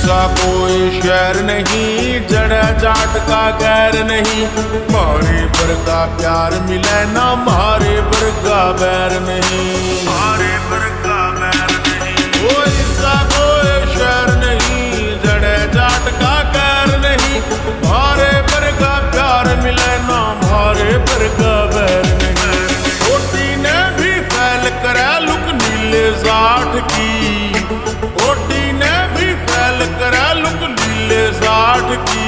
सा कोई शहर नहीं, जड़ जाट का गैर नहीं। मारे पर का प्यार मिले ना, मारे पर का बैर नहीं, मारे पर का बैर नहीं। कोई सा कोई शहर नहीं, जड़ जाट का गैर नहीं। मारे पर का प्यार मिले ना, मारे पर का बैर नहीं। छोटी ने भी फैल करे लुक नीले जाट की, छोटी ने भी फैल करे लुक नीले जाट की।